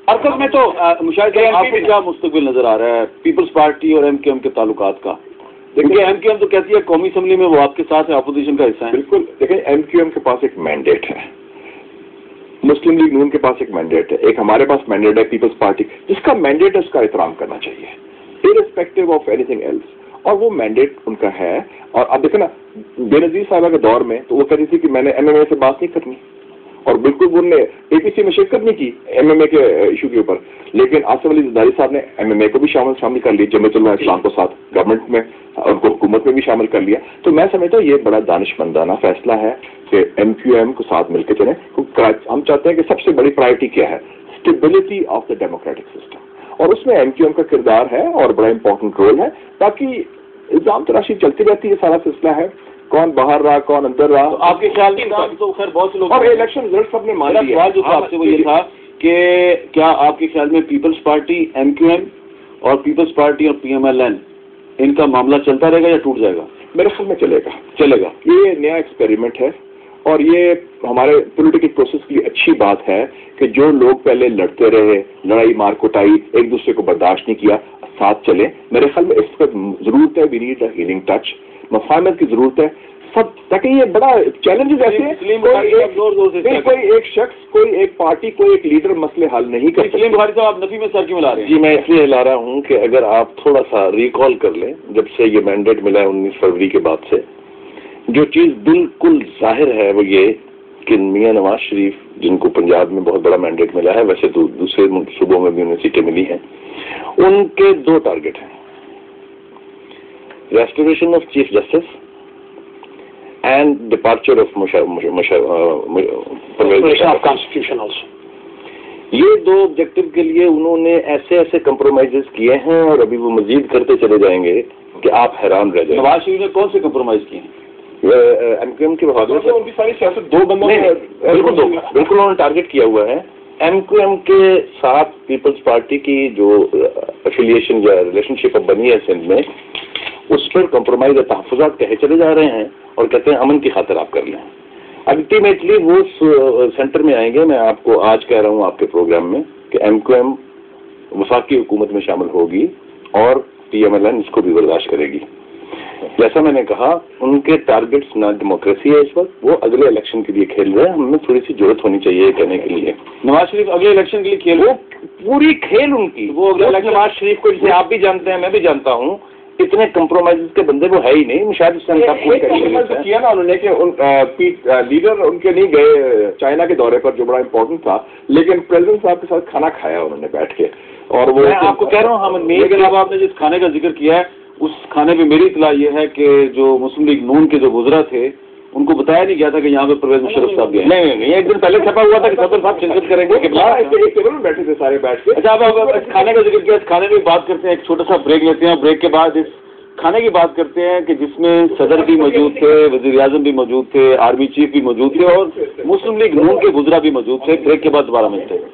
حرکت میں تو مشاہد آپ کو کیا مستقبل نظر آ رہا ہے پیپلز پارٹی اور ایم کیو ایم کے تعلقات کا؟ دیکھیے ایم کیو ایم تو کہتی ہے قومی اسمبلی میں وہ آپ کے ساتھ ہے، اپوزیشن کا حصہ ہے. بالکل. دیکھیں ایم کیو ایم کے پاس ایک مینڈیٹ ہے، مسلم لیگ نون کے پاس ایک مینڈیٹ ہے، ایک ہمارے پاس مینڈیٹ ہے پیپلز پارٹی. جس کا مینڈیٹ ہے اس کا احترام کرنا چاہیے irrespective of anything else, اور وہ مینڈیٹ ان کا ہے. اور اب دیکھیں نا بے نظیر صاحبہ کے دور میں تو وہ کہتی تھی کہ میں نے ایم ایم اے سے بات نہیں کرنی، اور بالکل وہ نے اے پی سی میں شرکت نہیں کی ایم ایم اے کے ایشو کے اوپر. لیکن آصف علی زرداری صاحب نے ایم ایم اے کو بھی شامل کر لی، جمیعت علماء اسلام کو ساتھ گورنمنٹ میں ان کو حکومت میں بھی شامل کر لیا. تو میں سمجھتا ہوں یہ بڑا دانشمندانہ فیصلہ ہے کہ ایم کیو ایم کو ساتھ مل کے چلیں. ہم چاہتے ہیں کہ سب سے بڑی پرائرٹی کیا ہے؟ Stability of the democratic system, اور اس میں ایم کیو ایم کا کردار ہے اور بڑا امپورٹنٹ رول ہے. باقی الزام تراشی چلتی رہتی ہے، سارا سلسلہ ہے، کون باہر رہا کون اندر رہا. تو آپ کے خیال میں تو خیر بہت سے لوگ اور الیکشن رزلٹ سب نے مان لیا. سوال جو تھا آپ سے وہ یہ تھا کہ کیا آپ کے خیال میں پیپلز پارٹی ایم کیو ایم اور پیپلز پارٹی اور پی ایم ایل این ان کا معاملہ چلتا رہے گا یا ٹوٹ جائے گا؟ میرے خیال میں چلے گا. یہ نیا ایکسپیریمنٹ ہے اور یہ ہمارے پولیٹیکل پروسیس کے لیے اچھی بات ہے کہ جو لوگ پہلے لڑتے رہے، لڑائی مار کٹائی، ایک دوسرے کو برداشت نہیں کیا، ساتھ چلیں. میرے خیال میں اس وقت ضرورت ہے، we need a healing touch, مفاہمت کی ضرورت ہے سب. تاکہ یہ بڑا چیلنجز ایسے ہیں کوئی ایک شخص، کوئی ایک پارٹی، کوئی ایک لیڈر مسئلے حل نہیں کر سکتے. سلیم بخاری صاحب آپ نفی میں سر کیوں ملا رہے ہیں؟ جی میں اس لیے ہلا رہا ہوں کہ اگر آپ تھوڑا سا ریکال کر لیں جب سے یہ مینڈیٹ ملا ہے 19 فروری کے بعد سے، جو چیز بالکل ظاہر ہے وہ یہ کہ میاں نواز شریف جن کو پنجاب میں بہت بڑا مینڈیٹ ملا ہے، ویسے تو دوسرے صوبوں میں بھی انہیں سیٹیں ملی ہیں، ان کے دو ٹارگٹ ہیں: restoration of chief justice and departure of constitution also. یہ دو آبجیکٹو کے لیے انہوں نے ایسے کمپرومائزز کیے ہیں اور ابھی وہ مزید کرتے چلے جائیں گے کہ آپ حیران رہ جائیں. نواز شریف نے کون سے کمپرومائز کیے ہیں؟ ایم کیو ایم کے بہادر ان کی ساری سیاست دو بندوں میں بالکل انہوں نے ٹارگٹ کیا ہوا ہے. ایم کیو ایم کے ساتھ پیپلز پارٹی کی جو افیلیشن یا ریلیشن شپ بنی ہے سندھ میں، اس پر کمپرومائز تحفظات کہے چلے جا رہے ہیں اور کہتے ہیں امن کی خاطر آپ کر لیں. الٹیمیٹلی وہ سینٹر میں آئیں گے. میں آپ کو آج کہہ رہا ہوں آپ کے پروگرام میں کہ ایم کیو ایم وفاقی حکومت میں شامل ہوگی اور پی ایم ایل این اس کو بھی برداشت کرے گی. جیسا میں نے کہا ان کے ٹارگٹس نہ ڈیموکریسی ہے اس وقت، وہ اگلے الیکشن کے لیے کھیل رہے ہیں. ہمیں تھوڑی سی ضرورت ہونی چاہیے کہنے کے لیے نواز شریف اگلے الیکشن کے لیے کھیل رہے ہیں. پوری کھیل ان کی وہ نواز شریف کو جسے آپ بھی جانتے ہیں میں بھی جانتا ہوں، اتنے کمپرومائز کے بندے وہ ہے ہی نہیں. شاید اس نے کیا نا انہوں نے کہ لیڈر ان کے نہیں گئے چائنا کے دورے پر جو بڑا امپورٹنٹ تھا، لیکن پریزیڈنٹ صاحب کے ساتھ کھانا کھایا انہوں نے بیٹھ کے. اور وہ میں آپ کو کہہ رہا ہوں لیکن اب آپ نے جس کھانے کا ذکر کیا ہے اس کھانے پہ میری اطلاع یہ ہے کہ جو مسلم لیگ نون کے جو وزراء تھے ان کو بتایا نہیں گیا تھا کہ یہاں پہ پرویز مشرف صاحب بھی ہیں. نہیں ایک دن پہلے چھپا ہوا تھا کہ صدر صاحب شرکت کریں گے. ایک ٹیبل میں بیٹھے تھے سارے بیٹھ کے. اچھا آپ کھانے کا ذکر کیا، اس کھانے میں بات کرتے ہیں، ایک چھوٹا سا بریک لیتے ہیں. بریک کے بعد اس کھانے کی بات کرتے ہیں کہ جس میں صدر بھی موجود تھے، وزیر اعظم بھی موجود تھے، آرمی چیف بھی موجود تھے اور مسلم لیگ نون کے وزراء بھی موجود تھے. بریک کے بعد دوبارہ ملتے ہیں.